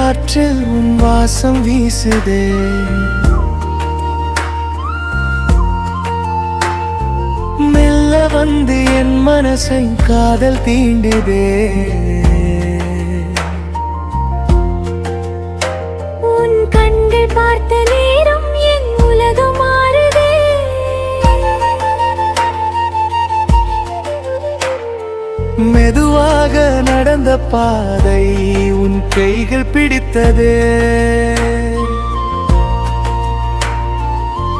காற்றில் உன் வாசம் வீசுதே. மெல்ல வந்து என் மனசை காதல் தீண்டுதே. உன் கண்கள் பார்த்த நேரம் என் உலகம் மாறுதே. மெதுவாக நடந்த பாதை உன் கைகள் பிடித்ததே.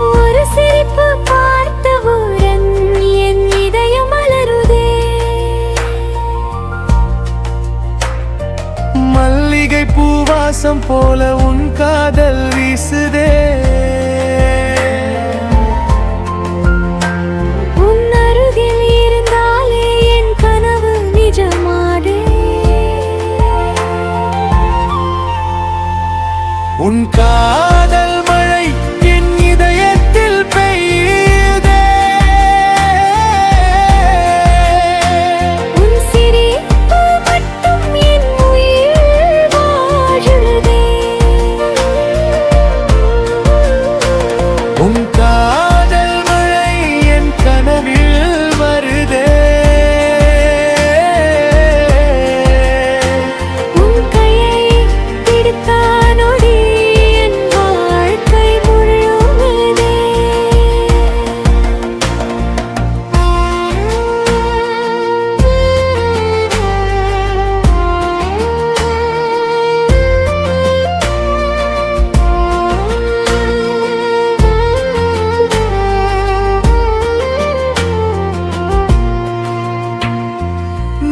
ஒரு சிரிப்பு பார்த்தவுடன் என் இதயம் மலருதே. மல்லிகை பூவாசம் போல உன் காதல் வீசுதே. உன் அருகில் இருந்தாலே என் கனவு நிஜமாதே. உன் காதல் மழை என் இதயத்தில் பெய்யுதே. உன் சிரிப்பு மட்டும் என் உயிர் வாழுதே. உன் காதல் மழை என் கனவில் வருதே. உன் கையை பிடித்த நொடி என் வாழ்க்கை முழுவதே.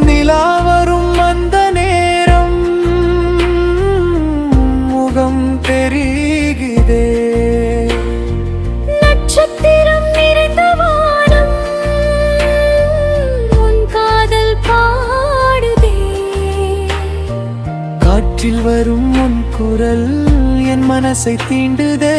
நிலா வரும் அந்த நேரம் முகம் தெரிகிறதே. நட்சத்திரம் நிறைந்த வானம் உன் காதல் பாடுதே. காற்றில் வரும் உன் குரல் என் மனசை தீண்டுதே.